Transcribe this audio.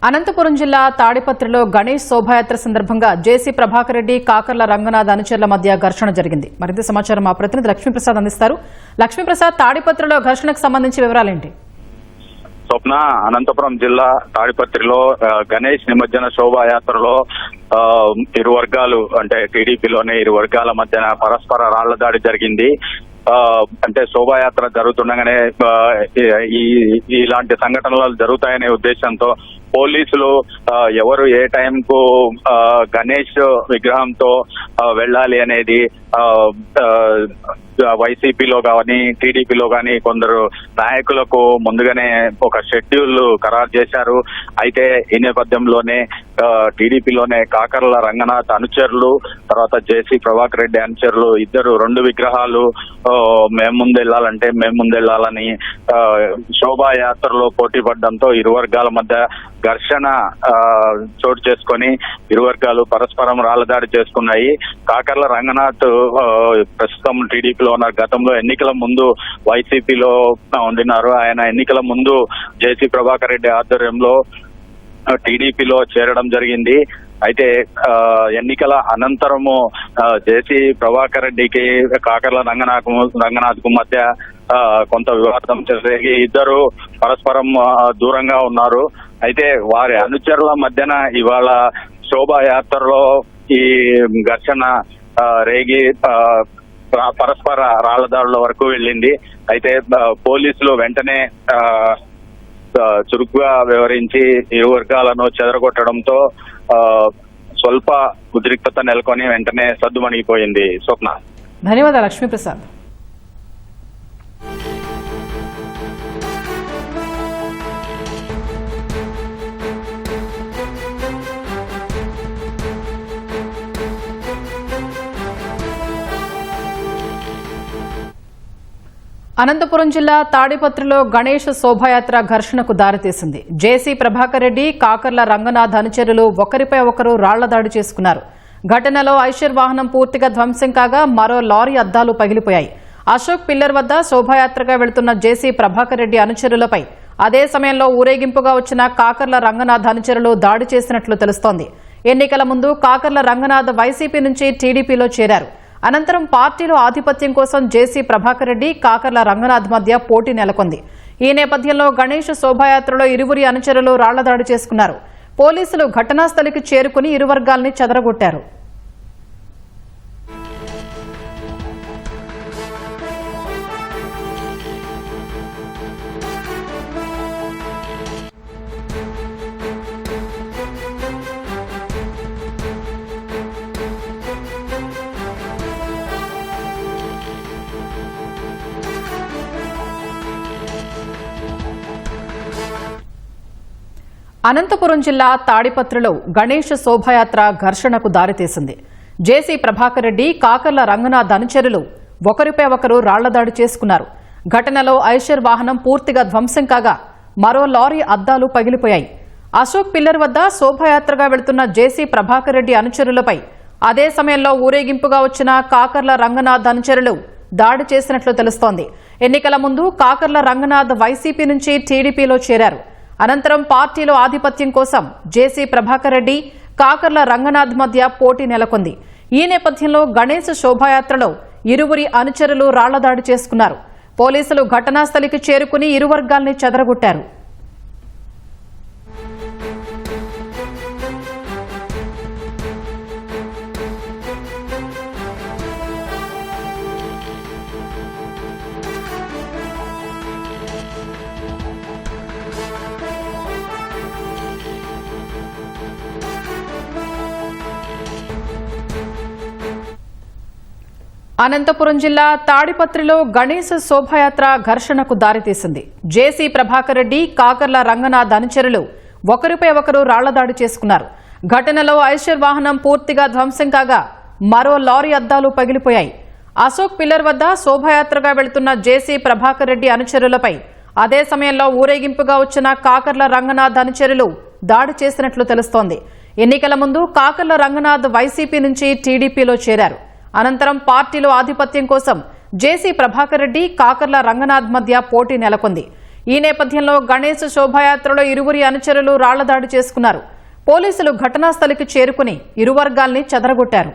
అనంతపురం జిల్లా తాడిపత్రిలో గణేష్ శోభాయాత్ర సందర్భంగా జేసీ ప్రభాకర్ రెడ్డి కాకర్ల రంగనాథ్ అనుచరుల మధ్య ఘర్షణ జరిగింది. మరింత సమాచారం మా ప్రతినిధి లక్ష్మీప్రసాద్ అందిస్తారు. లక్ష్మీప్రసాద్, తాడిపత్రిలో ఘర్షణకు సంబంధించి వివరాలేంటి? స్వప్న, అనంతపురం జిల్లా తాడిపత్రిలో గణేష్ నిమజ్జన శోభాయాత్రలో ఇరు వర్గాలు అంటే టీడీపీలోనే ఇరు వర్గాల మధ్యన పరస్పర రాళ్ల దాడి జరిగింది. అంటే శోభాయాత్ర జరుగుతుండగానే ఇలాంటి సంఘటనలు జరుగుతాయనే ఉద్దేశంతో పోలీసులు ఎవరు ఏ టైంకు గణేష్ విగ్రహంతో వెళ్ళాలి అనేది వైసీపీలో కానీ టీడీపీలో కానీ కొందరు నాయకులకు ముందుగానే ఒక షెడ్యూల్ ఖరారు చేశారు. అయితే ఈ నేపథ్యంలోనే టీడీపీలోనే కాకర్ల రంగనాథ్ అనుచరులు, తర్వాత జేసీ ప్రభాకర్ రెడ్డి అనుచరులు ఇద్దరు రెండు విగ్రహాలు మేము ముందెళ్లాలని శోభాయాత్రలో పోటీ పడడంతో ఇరు వర్గాల మధ్య ఘర్షణ చోటు చేసుకుని ఇరు వర్గాలు పరస్పరం రాళ్లదాడి చేసుకున్నాయి. కాకర్ల రంగనాథ్ ప్రస్తుతం టీడీపీలో ఉన్నారు. గతంలో ఎన్నికల ముందు వైసీపీలో ఉండినారు. ఆయన ఎన్నికల ముందు జేసీ ప్రభాకర్ రెడ్డి ఆధ్వర్యంలో టీడీపీలో చేరడం జరిగింది. అయితే ఎన్నికల అనంతరము జేసీ ప్రభాకర్ రెడ్డికి కాకర్ల రంగనాథ్ కు మధ్య కొంత వివాదం జరిగి ఇద్దరు పరస్పరం దూరంగా ఉన్నారు. అయితే వారి అనుచరుల మధ్యన ఇవాళ శోభాయాత్రలో ఈ ఘర్షణ రేగి పరస్పర రాళ్లదాడుల వరకు వెళ్ళింది. అయితే పోలీసులు వెంటనే చురుకుగా వ్యవహరించి ఇరు వర్గాలను చెదరగొట్టడంతో స్వల్ప ఉద్రిక్తత నెలకొని వెంటనే సద్దుమణిగిపోయింది. స్వప్న, ధన్యవాదాలు లక్ష్మీప్రసాద్. అనంతపురం జిల్లా తాడిపత్రిలో గణేష్ శోభాయాత్ర ఘర్షణకు దారితీసింది. జేసీ ప్రభాకర్ రెడ్డి, కాకర్ల రంగనాథ్ అనుచరులు ఒకరిపై ఒకరు రాళ్ల దాడి చేసుకున్నారు. ఘటనలో ఐషర్ వాహనం పూర్తిగా ధ్వంసం కాగా మరో లారీ అద్దాలు పగిలిపోయాయి. అశోక్ పిల్లర్ వద్ద శోభాయాత్రగా వెళుతున్న జేసీ ప్రభాకర్ రెడ్డి అనుచరులపై అదే సమయంలో ఊరేగింపుగా వచ్చిన కాకర్ల రంగనాథ్ అనుచరులు దాడి చేసినట్లు తెలుస్తోంది. ఎన్నికల ముందు కాకర్ల రంగనాథ్ వైసీపీ నుంచి టీడీపీలో చేరారు. అనంతరం పార్టీలో ఆధిపత్యం కోసం జేసీ ప్రభాకర్ రెడ్డి, కాకర్ల రంగనాథ్ మధ్య పోటీ నెలకొంది. ఈ నేపథ్యంలో గణేష్ శోభాయాత్రలో ఇరువురి అనుచరులు రాళ్లదాడి చేసుకున్నారు. పోలీసులు ఘటనాస్థలికి చేరుకుని ఇరు వర్గాల్ని చెదరగొట్టారు. అనంతపురం జిల్లా తాడిపత్రిలో గణేష్ శోభాయాత్ర ఘర్షణకు దారితీసింది. జేసీ ప్రభాకర్ రెడ్డి, కాకర్ల రంగనాథ్ అనుచరులు ఒకరిపై ఒకరు రాళ్లదాడి చేసుకున్నారు. ఘటనలో ఐషర్ వాహనం పూర్తిగా ధ్వంసం కాగా మరో లారీ అద్దాలు పగిలిపోయాయి. అశోక్ పిల్లర్ వద్ద శోభాయాత్రగా వెళుతున్న జేసీ ప్రభాకర్ రెడ్డి అనుచరులపై అదే సమయంలో ఊరేగింపుగా వచ్చిన కాకర్ల రంగనాథ్ అనుచరులు దాడి చేసినట్లు తెలుస్తోంది. ఎన్నికల ముందు కాకర్ల రంగనాథ్ వైసీపీ నుంచి టీడీపీలో చేరారు. అనంతరం పార్టీలో ఆధిపత్యం కోసం జేసీ ప్రభాకర్ రెడ్డి, కాకర్ల రంగనాథ్ మధ్య పోటీ నెలకొంది. ఈ నేపథ్యంలో గణేష్ శోభాయాత్రలో ఇరువురి అనుచరులు రాళ్లదాడి చేసుకున్నారు. పోలీసులు ఘటనాస్థలికి చేరుకుని ఇరు వర్గాల్ని చెదరగొట్టారు. అనంతపురం జిల్లా తాడిపత్రిలో గణేష్ శోభాయాత్ర ఘర్షణకు దారితీసింది. జేసీ ప్రభాకర్ రెడ్డి, కాకర్ల రంగనాథ్ అనుచరులు ఒకరిపై ఒకరు రాళ్లదాడి చేసుకున్నారు. ఘటనలో ఐషర్ వాహనం పూర్తిగా ధ్వంసం కాగా మరో లారీ అద్దాలు పగిలిపోయాయి. అశోక్ పిల్లర్ వద్ద శోభాయాత్రగా వెళుతున్న జేసీ ప్రభాకర్ రెడ్డి అనుచరులపై అదే సమయంలో ఊరేగింపుగా వచ్చిన కాకర్ల రంగనాథ్ అనుచరులు దాడి చేసినట్లు తెలుస్తోంది. ఎన్నికల ముందు కాకర్ల రంగనాథ్ వైసీపీ నుంచి టీడీపీలో చేరారు. అనంతరం పార్టీలో ఆధిపత్యం కోసం జేసీ ప్రభాకర్ రెడ్డి, కాకర్ల రంగనాథ్ మధ్య పోటీ నెలకొంది. ఈ నేపథ్యంలో గణేష్ శోభాయాత్రలో ఇరువురి అనుచరులు రాళ్లదాడి చేసుకున్నారు. పోలీసులు ఘటనా స్థలికి చేరుకుని ఇరు వర్గాల్ని చెదరగొట్టారు.